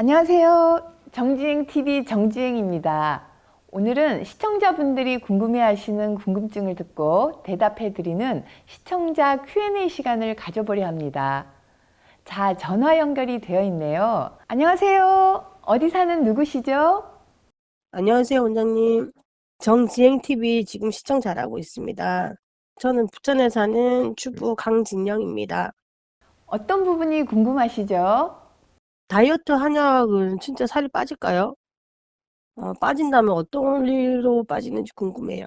안녕하세요. 정주행TV 정주행입니다. 오늘은 시청자분들이 궁금해하시는 궁금증을 듣고 대답해드리는 시청자 Q&A 시간을 가져보려 합니다. 자, 전화 연결이 되어 있네요. 안녕하세요. 어디 사는 누구시죠? 안녕하세요, 원장님. 정지행TV 지금 시청 잘하고 있습니다. 저는 부천에 사는 주부 강진영입니다. 어떤 부분이 궁금하시죠? 다이어트 한약은 진짜 살이 빠질까요? 빠진다면 어떤 일로 빠지는지 궁금해요.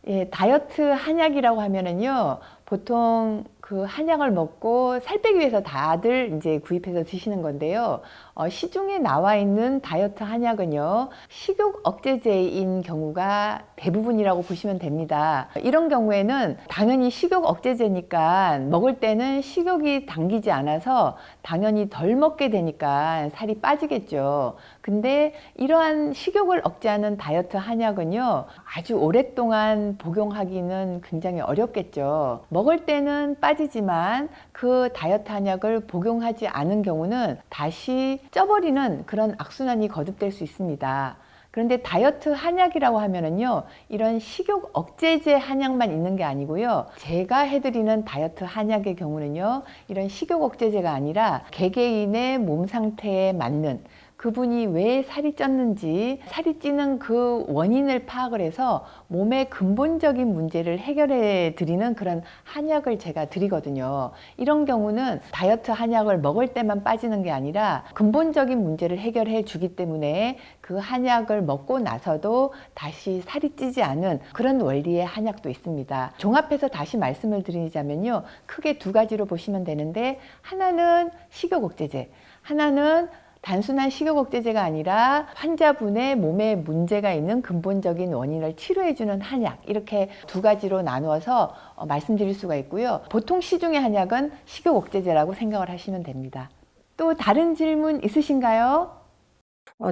예, 다이어트 한약이라고 하면은요, 보통 그 한약을 먹고 살 빼기 위해서 다들 이제 구입해서 드시는 건데요. 시중에 나와 있는 다이어트 한약은요, 식욕 억제제인 경우가 대부분이라고 보시면 됩니다. 이런 경우에는 당연히 식욕 억제제니까 먹을 때는 식욕이 당기지 않아서 당연히 덜 먹게 되니까 살이 빠지겠죠. 근데 이러한 식욕을 억제하는 다이어트 한약은요, 아주 오랫동안 복용하기는 굉장히 어렵겠죠. 먹을 때는 빠지지만 그 다이어트 한약을 복용하지 않은 경우는 다시 쪄버리는 그런 악순환이 거듭될 수 있습니다. 그런데 다이어트 한약이라고 하면은요, 이런 식욕 억제제 한약만 있는 게 아니고요, 제가 해드리는 다이어트 한약의 경우는요, 이런 식욕 억제제가 아니라 개개인의 몸 상태에 맞는, 그분이 왜 살이 쪘는지, 살이 찌는 그 원인을 파악을 해서 몸의 근본적인 문제를 해결해 드리는 그런 한약을 제가 드리거든요. 이런 경우는 다이어트 한약을 먹을 때만 빠지는 게 아니라 근본적인 문제를 해결해 주기 때문에 그 한약을 먹고 나서도 다시 살이 찌지 않은 그런 원리의 한약도 있습니다. 종합해서 다시 말씀을 드리자면요, 크게 두 가지로 보시면 되는데, 하나는 식욕 억제제, 하나는 단순한 식욕 억제제가 아니라 환자분의 몸에 문제가 있는 근본적인 원인을 치료해주는 한약, 이렇게 두 가지로 나누어서 말씀드릴 수가 있고요. 보통 시중의 한약은 식욕 억제제라고 생각을 하시면 됩니다. 또 다른 질문 있으신가요?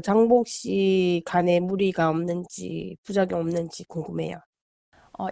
장복 씨 간에 무리가 없는지, 부작용 없는지 궁금해요.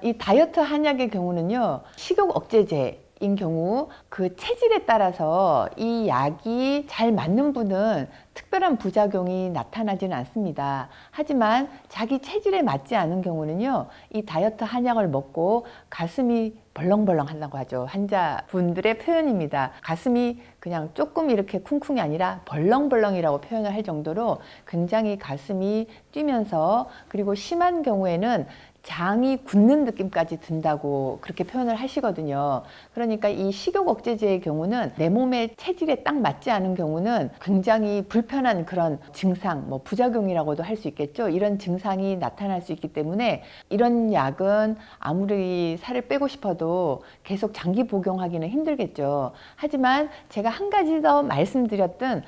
이 다이어트 한약의 경우는요, 식욕 억제제인 경우 그 체질에 따라서 이 약이 잘 맞는 분은 특별한 부작용이 나타나지는 않습니다. 하지만 자기 체질에 맞지 않은 경우는요, 이 다이어트 한약을 먹고 가슴이 벌렁벌렁 한다고 하죠. 환자분들의 표현입니다. 가슴이 그냥 조금 이렇게 쿵쿵이 아니라 벌렁벌렁이라고 표현을 할 정도로 굉장히 가슴이 뛰면서, 그리고 심한 경우에는 장이 굳는 느낌까지 든다고 그렇게 표현을 하시거든요. 그러니까 이 식욕 억제제의 경우는 내 몸의 체질에 딱 맞지 않은 경우는 굉장히 불편한 그런 증상, 뭐 부작용이라고도 할 수 있겠죠. 이런 증상이 나타날 수 있기 때문에 이런 약은 아무리 살을 빼고 싶어도 계속 장기 복용하기는 힘들겠죠. 하지만 제가 한 가지 더 말씀드렸던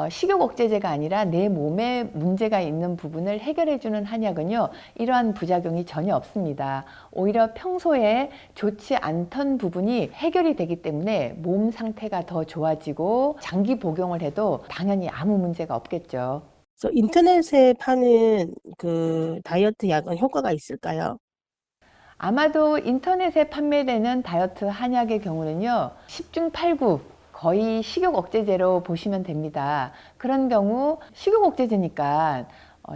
식욕 억제제가 아니라 내 몸에 문제가 있는 부분을 해결해주는 한약은요, 이러한 부작용이 전혀 없습니다. 오히려 평소에 좋지 않던 부분이 해결이 되기 때문에 몸 상태가 더 좋아지고 장기 복용을 해도 당연히 아무 문제가 없겠죠. 그래서 인터넷에 파는 그 다이어트 약은 효과가 있을까요? 아마도 인터넷에 판매되는 다이어트 한약의 경우는요, 10중 8구 거의 식욕 억제제로 보시면 됩니다. 그런 경우 식욕 억제제니까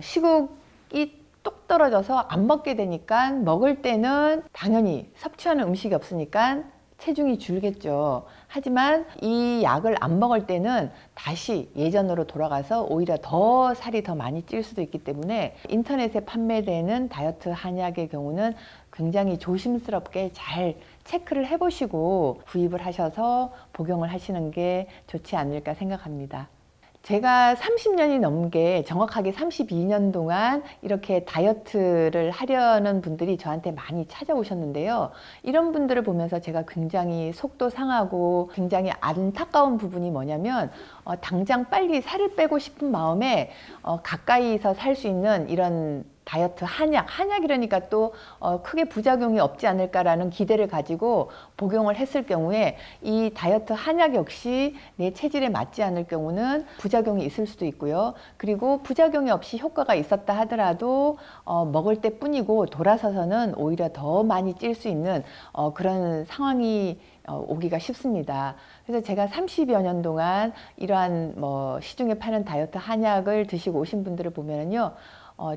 식욕이 뚝 떨어져서 안 먹게 되니까, 먹을 때는 당연히 섭취하는 음식이 없으니까 체중이 줄겠죠. 하지만 이 약을 안 먹을 때는 다시 예전으로 돌아가서 오히려 더 살이 더 많이 찔 수도 있기 때문에 인터넷에 판매되는 다이어트 한약의 경우는 굉장히 조심스럽게 잘 체크를 해보시고 구입을 하셔서 복용을 하시는 게 좋지 않을까 생각합니다. 제가 30년이 넘게, 정확하게 32년 동안 이렇게 다이어트를 하려는 분들이 저한테 많이 찾아오셨는데요. 이런 분들을 보면서 제가 굉장히 속도 상하고 굉장히 안타까운 부분이 뭐냐면, 당장 빨리 살을 빼고 싶은 마음에 가까이서 살 수 있는 이런 다이어트 한약이라니까 또 크게 부작용이 없지 않을까라는 기대를 가지고 복용을 했을 경우에 이 다이어트 한약 역시 내 체질에 맞지 않을 경우는 부작용이 있을 수도 있고요. 그리고 부작용이 없이 효과가 있었다 하더라도 먹을 때 뿐이고 돌아서서는 오히려 더 많이 찔 수 있는 그런 상황이 오기가 쉽습니다. 그래서 제가 30여 년 동안 이러한 뭐 시중에 파는 다이어트 한약을 드시고 오신 분들을 보면은요,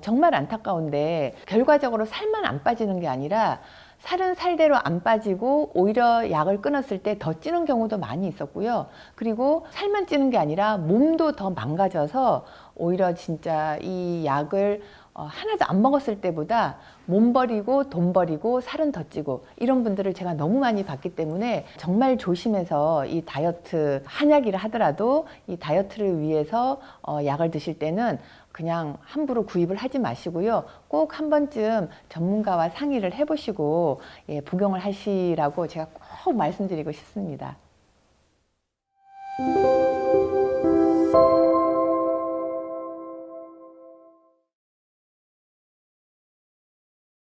정말 안타까운데 결과적으로 살만 안 빠지는 게 아니라 살은 살대로 안 빠지고 오히려 약을 끊었을 때 더 찌는 경우도 많이 있었고요. 그리고 살만 찌는 게 아니라 몸도 더 망가져서 오히려 진짜 이 약을 하나도 안 먹었을 때보다 몸 버리고 돈 버리고 살은 더 찌고 이런 분들을 제가 너무 많이 봤기 때문에 정말 조심해서 이 다이어트 한약이라 하더라도 이 다이어트를 위해서 약을 드실 때는 그냥 함부로 구입을 하지 마시고요. 꼭 한 번쯤 전문가와 상의를 해보시고 복용을 하시라고 제가 꼭 말씀드리고 싶습니다.